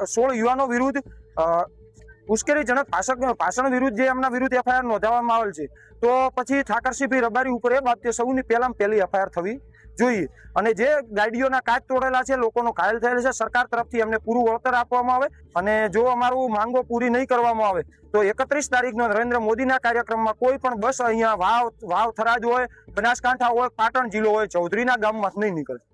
16 યુવાનો વિરુદ્ધ ઉશ્કેરણીજનક ભાષણ વિરુદ્ધ જે એમના વિરુદ્ધ એફઆઈઆર નોંધાવવામાં આવેલ છે, તો પછી ઠાકરસિંહભાઈ રબારી ઉપર એ બાબતે સૌની પહેલી એફઆઈઆર થવી જોઈએ. અને જે ગાડીઓના કાચ તોડેલા છે, લોકોનો ઘાયલ થયેલ છે, સરકાર તરફથી એમને પૂરું વળતર આપવામાં આવે. અને જો અમારું માંગો પૂરી નહીં કરવામાં આવે તો 31 તારીખનો નરેન્દ્ર મોદીના કાર્યક્રમમાં કોઈ પણ બસ અહીંયા વાવ થરાદ હોય, બનાસકાંઠા હોય, પાટણ જિલ્લો હોય, ચૌધરીના ગામમાં નહીં નીકળે.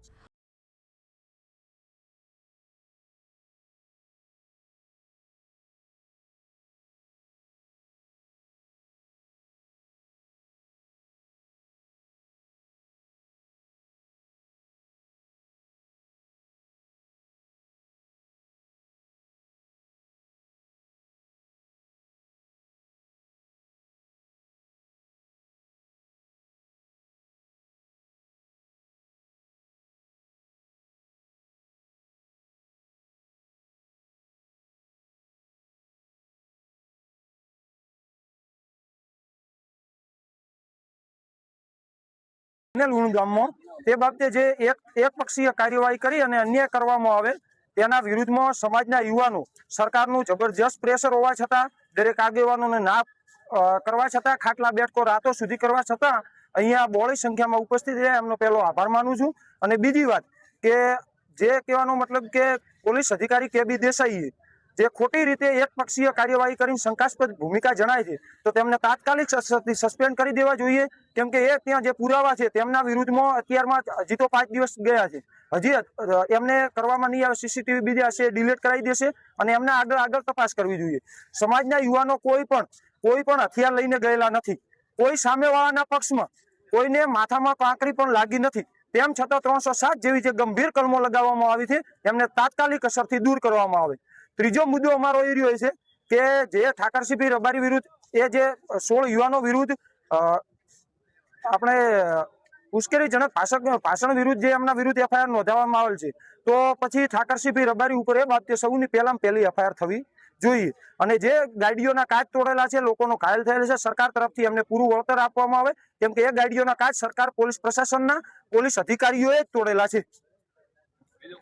લુણ ગામમાં તે બાબતે જે એક પક્ષીય કાર્યવાહી કરી અને અન્યાય કરવામાં આવે તેના વિરુદ્ધમાં સમાજના યુવાનો સરકારનું જબરજસ્ત પ્રેશર હોવા છતાં, દરેક આગેવાનોને ના કરવા છતાં, ખાટલા બેઠકો રાતો સુધી કરવા છતાં અહીંયા બહોળી સંખ્યામાં ઉપસ્થિત રહ્યા, એમનો પહેલો આભાર માનું છું. અને બીજી વાત કે જે કહેવાનો મતલબ કે પોલીસ અધિકારી KB દેસાઈએ જે ખોટી રીતે એક પક્ષીય કાર્યવાહી કરીને શંકાસ્પદ ભૂમિકા જણાય છે, તો તેમને તાત્કાલિક સસ્પેન્ડ કરી દેવા જોઈએ. કેમ કે એ ત્યાં જે પુરાવા છે તેમના વિરુદ્ધમાં અત્યારમાં હજી તો 5 દિવસ ગયા છે, હજી એમને કરવામાં નહીં આવે, CCTV બીજા હશે ડિલીટ કરાવી દેશે અને એમને આગળ તપાસ કરવી જોઈએ. સમાજના યુવાનો કોઈ પણ હથિયાર લઈને ગયેલા નથી. કોઈ સામેવાળાના પક્ષમાં કોઈને માથામાં કાંકરી પણ લાગી નથી. તેમ છતાં 307 જેવી જે ગંભીર કલમો લગાવવામાં આવી છે એમને તાત્કાલિક અસરથી દૂર કરવામાં આવે. ત્રીજો મુદ્દો અમારો એ રહ્યો છે કે જે ઠાકરસિંહભાઈ રબારી વિરુદ્ધ એ જે 16 યુવાનો વિરુદ્ધ આપણે ઉશ્કેરણીજનક ભાષણ વિરુદ્ધ જે એમના વિરુદ્ધ એફઆઈઆર નોંધાવવામાં આવેલ છે, તો પછી ઠાકરસિંહભાઈ રબારી ઉપર એ બાબતે સૌની પહેલી એફઆઈઆર થવી જોઈએ. અને જે ગાડીઓના કાચ તોડેલા છે, લોકોનો ઘાયલ થયેલ છે, સરકાર તરફથી એમને પૂરું વળતર આપવામાં આવે. કેમ કે એ ગાડીઓના કાચ સરકાર પોલીસ પ્રશાસનના પોલીસ અધિકારીઓએ જ તોડેલા છે.